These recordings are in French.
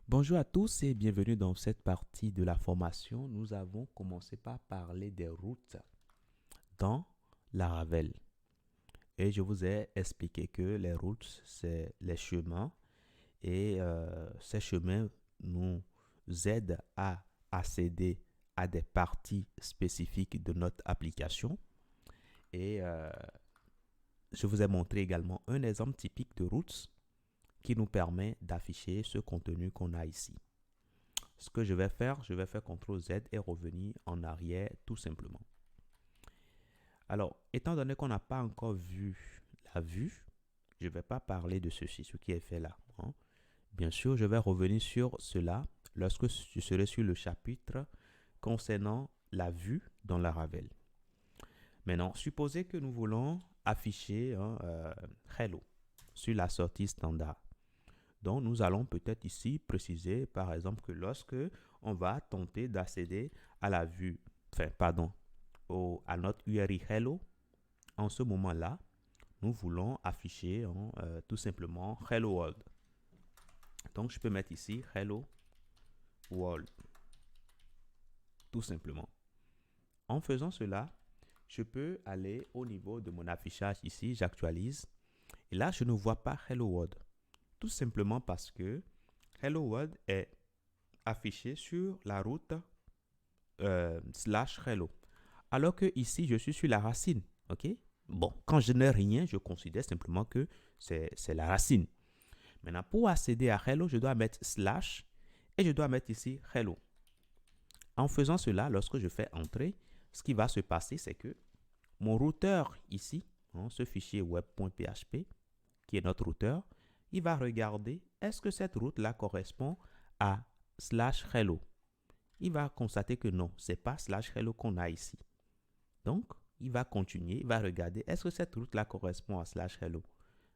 Bonjour à tous et bienvenue dans cette partie de la formation. Nous avons commencé par parler des routes dans Laravel. Et je vous ai expliqué que les routes, c'est les chemins et ces chemins nous aident à accéder à des parties spécifiques de notre application. Et je vous ai montré également un exemple typique de routes qui nous permet d'afficher ce contenu qu'on a ici. Ce que je vais faire CTRL Z et revenir en arrière tout simplement. Alors, étant donné qu'on n'a pas encore vu la vue, je ne vais pas parler de ceci, ce qui est fait là, hein. Bien sûr, je vais revenir sur cela lorsque je serai sur le chapitre concernant la vue dans Laravel. Maintenant, supposez que nous voulons afficher Hello sur la sortie standard. Donc, nous allons peut-être ici préciser, par exemple, que lorsque on va tenter d'accéder à la vue, à notre URI Hello, en ce moment-là, nous voulons afficher tout simplement Hello World. Donc, je peux mettre ici Hello World, tout simplement. En faisant cela, je peux aller au niveau de mon affichage ici, j'actualise, et là, je ne vois pas Hello World, tout simplement parce que Hello World est affiché sur la route slash hello. Alors que ici, je suis sur la racine. OK? Bon, quand je n'ai rien, je considère simplement que c'est la racine. Maintenant, pour accéder à hello, je dois mettre slash et je dois mettre ici hello. En faisant cela, lorsque je fais entrer, ce qui va se passer, c'est que mon routeur ici, ce fichier web.php, qui est notre routeur, il va regarder est-ce que cette route-là correspond à slash hello. Il va constater que non, ce n'est pas slash hello qu'on a ici. Donc, il va continuer, il va regarder, est-ce que cette route-là correspond à slash hello?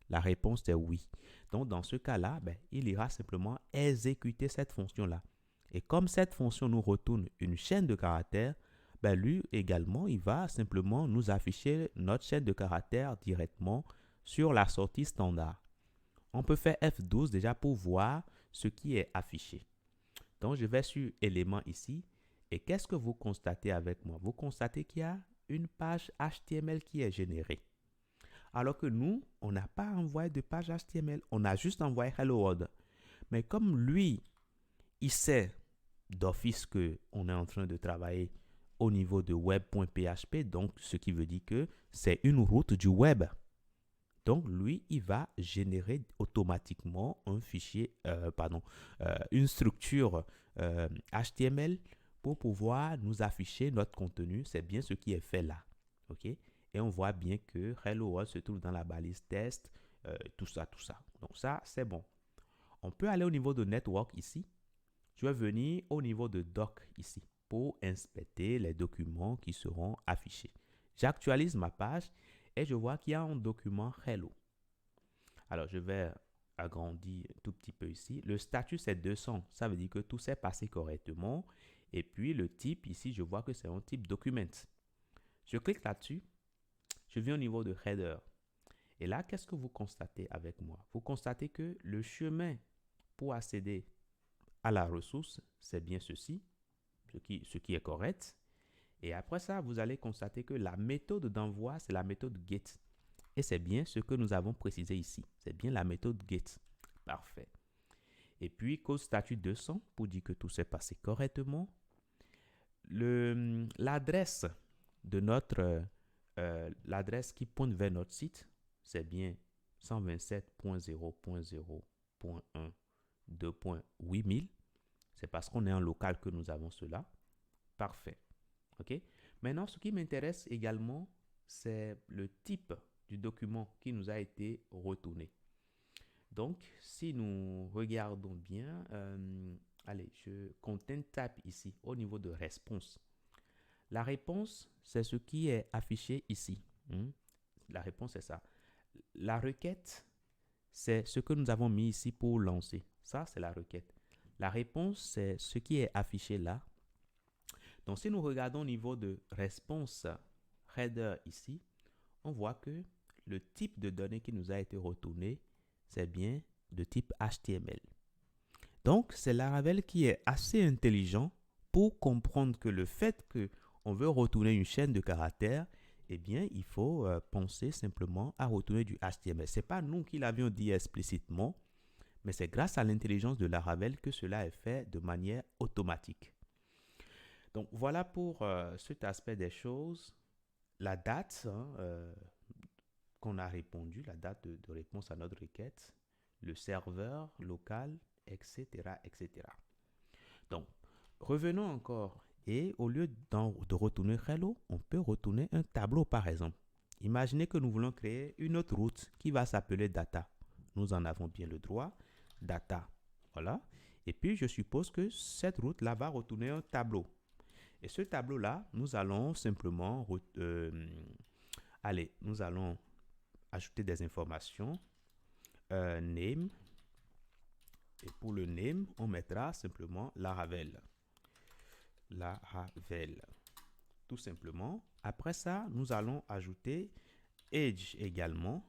La réponse est oui. Donc, dans ce cas-là, il ira simplement exécuter cette fonction-là. Et comme cette fonction nous retourne une chaîne de caractères, lui également, il va simplement nous afficher notre chaîne de caractères directement sur la sortie standard. On peut faire F12 déjà pour voir ce qui est affiché. Donc, je vais sur éléments ici. Et qu'est-ce que vous constatez avec moi? Vous constatez qu'il y a une page HTML qui est générée. Alors que nous, on n'a pas envoyé de page HTML. On a juste envoyé Hello World. Mais comme lui, il sait d'office qu'on est en train de travailler au niveau de web.php, donc ce qui veut dire que c'est une route du web. Donc, lui, il va générer automatiquement un fichier, une structure HTML pour pouvoir nous afficher notre contenu. C'est bien ce qui est fait là. OK? Et on voit bien que Hello World se trouve dans la balise test, tout ça, tout ça. Donc, ça, c'est bon. On peut aller au niveau de Network ici. Je vais venir au niveau de Doc ici pour inspecter les documents qui seront affichés. J'actualise ma page et je vois qu'il y a un document Hello. Alors, je vais agrandir un tout petit peu ici. Le statut, c'est 200. Ça veut dire que tout s'est passé correctement. Et puis, le type, ici, je vois que c'est un type document. Je clique là-dessus. Je viens au niveau de header. Et là, qu'est-ce que vous constatez avec moi? Vous constatez que le chemin pour accéder à la ressource, c'est bien ceci, ce qui est correct. Et après ça, vous allez constater que la méthode d'envoi, c'est la méthode get. Et c'est bien ce que nous avons précisé ici. C'est bien la méthode get. Parfait. Et puis, code statut 200 pour dire que tout s'est passé correctement. L'adresse de l'adresse qui pointe vers notre site, c'est bien 127.0.0.1.2.8000. C'est parce qu'on est en local que nous avons cela. Parfait. OK? Maintenant, ce qui m'intéresse également, c'est le type du document qui nous a été retourné. Donc, si nous regardons bien, allez, je content type ici au niveau de réponse. La réponse, c'est ce qui est affiché ici. La réponse, c'est ça. La requête, c'est ce que nous avons mis ici pour lancer. Ça, c'est la requête. La réponse, c'est ce qui est affiché là. Donc, si nous regardons au niveau de réponse header ici, on voit que le type de données qui nous a été retourné, c'est bien de type HTML. Donc, c'est Laravel qui est assez intelligent pour comprendre que le fait qu'on veut retourner une chaîne de caractères, eh bien, il faut penser simplement à retourner du HTML. Ce n'est pas nous qui l'avions dit explicitement, mais c'est grâce à l'intelligence de Laravel que cela est fait de manière automatique. Donc, voilà pour cet aspect des choses. La date qu'on a répondu, la date de réponse à notre requête, le serveur local, etc., etc. Donc, revenons encore. Et au lieu de retourner hello, on peut retourner un tableau par exemple. Imaginez que nous voulons créer une autre route qui va s'appeler data. Nous en avons bien le droit. Data. Voilà. Et puis, je suppose que cette route-là va retourner un tableau. Et ce tableau-là, nous allons simplement... nous allons ajouter des informations. Name. Et pour le name, on mettra simplement Laravel. Laravel. Tout simplement. Après ça, nous allons ajouter age également.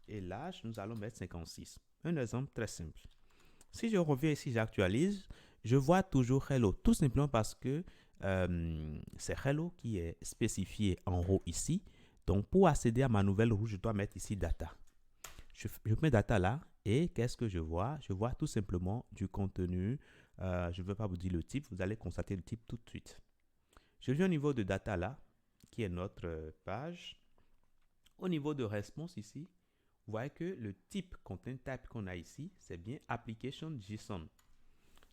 Et l'âge, nous allons mettre 56. Un exemple très simple. Si je reviens ici, j'actualise, je vois toujours hello. Tout simplement parce que c'est hello qui est spécifié en haut ici. Donc, pour accéder à ma nouvelle route, je dois mettre ici data. Je mets data là. Et qu'est-ce que je vois? Je vois tout simplement du contenu. Je ne vais pas vous dire le type. Vous allez constater le type tout de suite. Je viens au niveau de data là, qui est notre page. Au niveau de réponse ici, vous voyez que le type content type qu'on a ici, c'est bien application JSON.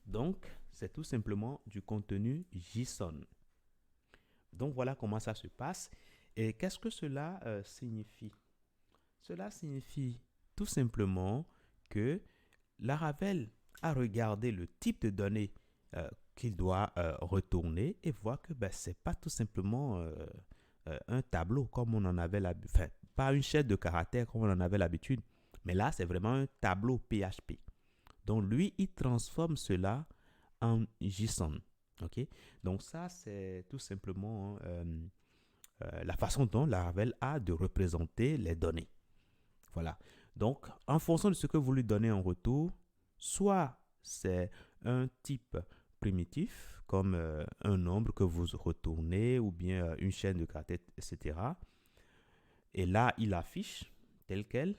Donc, c'est tout simplement du contenu JSON. Donc, voilà comment ça se passe. Et qu'est-ce que cela signifie? Cela signifie tout simplement que Laravel a regardé le type de données qu'il doit retourner et voit que ce n'est pas tout simplement un tableau comme on en avait l'habitude, enfin, pas une chaîne de caractères comme on en avait l'habitude, mais là, c'est vraiment un tableau PHP. Donc, lui, il transforme cela en JSON. Okay? Donc, ça, c'est tout simplement la façon dont Laravel a de représenter les données. Voilà. Donc, en fonction de ce que vous lui donnez en retour, soit c'est un type primitif, comme un nombre que vous retournez, ou bien une chaîne de caractères, etc. Et là, il affiche tel quel.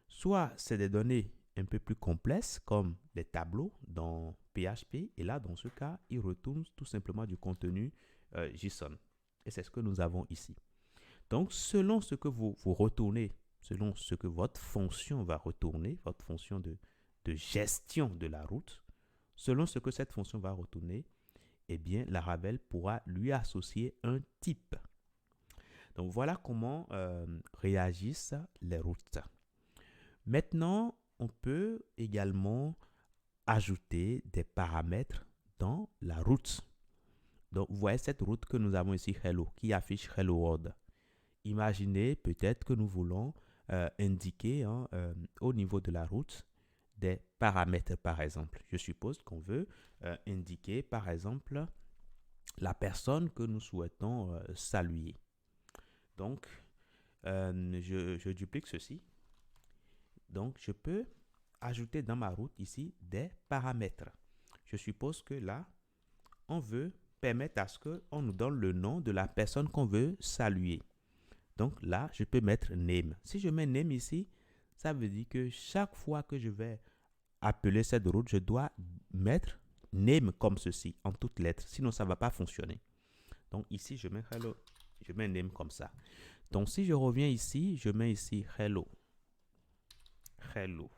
Soit c'est des données un peu plus complexes, comme les tableaux dans PHP. Et là, dans ce cas, il retourne tout simplement du contenu JSON. Et c'est ce que nous avons ici. Donc, selon ce que vous retournez, selon ce que votre fonction va retourner, votre fonction de gestion de la route, selon ce que cette fonction va retourner, eh bien, Laravel pourra lui associer un type. Donc, voilà comment réagissent les routes. Maintenant, on peut également ajouter des paramètres dans la route. Donc, vous voyez cette route que nous avons ici, Hello, qui affiche Hello World. Imaginez peut-être que nous voulons indiquer au niveau de la route des paramètres, par exemple. Je suppose qu'on veut indiquer, par exemple, la personne que nous souhaitons saluer. Donc, je duplique ceci. Donc, je peux ajouter dans ma route ici des paramètres. Je suppose que là, on veut permettre à ce qu'on nous donne le nom de la personne qu'on veut saluer. Donc là, je peux mettre name. Si je mets name ici, ça veut dire que chaque fois que je vais appeler cette route, je dois mettre name comme ceci, en toutes lettres. Sinon, ça ne va pas fonctionner. Donc ici, je mets hello. Je mets name comme ça. Donc si je reviens ici, je mets ici hello. Hello.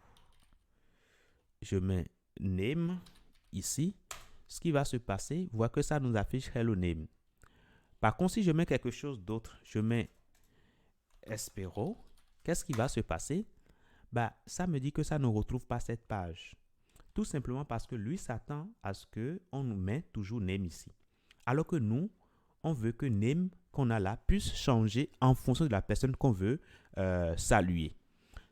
Je mets name ici. Ce qui va se passer, vous voyez que ça nous affiche hello name. Par contre, si je mets quelque chose d'autre, je mets Espero, qu'est-ce qui va se passer? Ça me dit que ça ne retrouve pas cette page. Tout simplement parce que lui s'attend à ce qu'on nous mette toujours name ici. Alors que nous, on veut que name qu'on a là puisse changer en fonction de la personne qu'on veut saluer.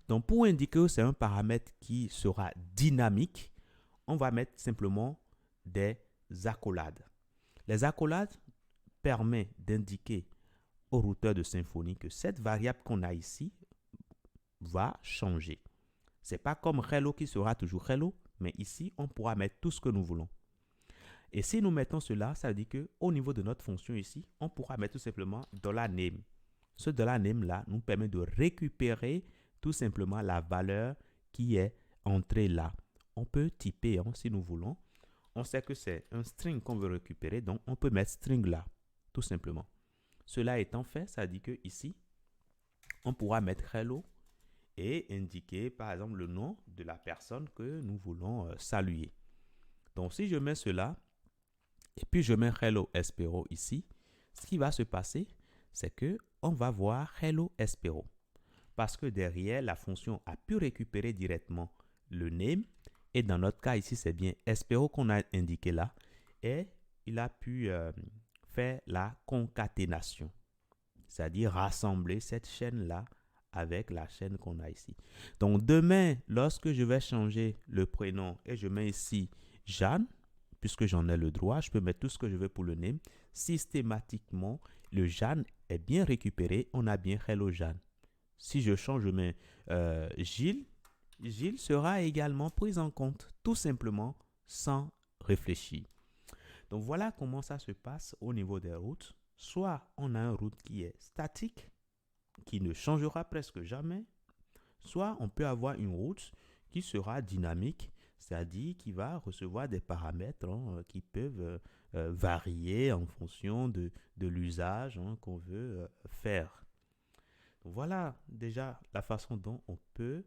Donc, pour indiquer que c'est un paramètre qui sera dynamique, on va mettre simplement des accolades. Les accolades permettent d'indiquer au routeur de Symfony que cette variable qu'on a ici va changer. C'est pas comme hello qui sera toujours hello, Mais ici, on pourra mettre tout ce que nous voulons. Et si nous mettons cela, ça veut dire qu'au niveau de notre fonction ici, on pourra mettre tout simplement $name. Ce $name là nous permet de récupérer tout simplement la valeur qui est entrée là. On peut typer si nous voulons. On sait que c'est un string qu'on veut récupérer, donc on peut mettre string là, tout simplement. Cela étant fait, ça dit que ici, on pourra mettre hello et indiquer par exemple le nom de la personne que nous voulons saluer. Donc si je mets cela, et puis je mets hello Espero ici, ce qui va se passer, c'est que on va voir hello Espero. Parce que derrière, la fonction a pu récupérer directement le name. Et dans notre cas ici, c'est bien Espero qu'on a indiqué là. Et il a pu faire la concaténation. C'est-à-dire rassembler cette chaîne-là avec la chaîne qu'on a ici. Donc demain, lorsque je vais changer le prénom et je mets ici Jeanne, puisque j'en ai le droit, je peux mettre tout ce que je veux pour le name. Systématiquement, le Jeanne est bien récupéré. On a bien Hello Jeanne. Si je change, je mets Gilles, Gilles sera également pris en compte, tout simplement, sans réfléchir. Donc voilà comment ça se passe au niveau des routes. Soit on a un route qui est statique, qui ne changera presque jamais, soit on peut avoir une route qui sera dynamique, c'est-à-dire qui va recevoir des paramètres qui peuvent varier en fonction de l'usage qu'on veut faire. Donc voilà déjà la façon dont on peut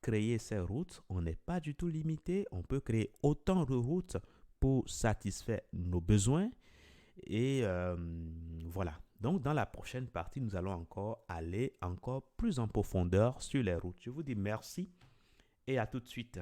créer ces routes. On n'est pas du tout limité. On peut créer autant de routes pour satisfaire nos besoins. Et voilà. Donc, dans la prochaine partie, nous allons encore aller encore plus en profondeur sur les routes. Je vous dis merci et à tout de suite.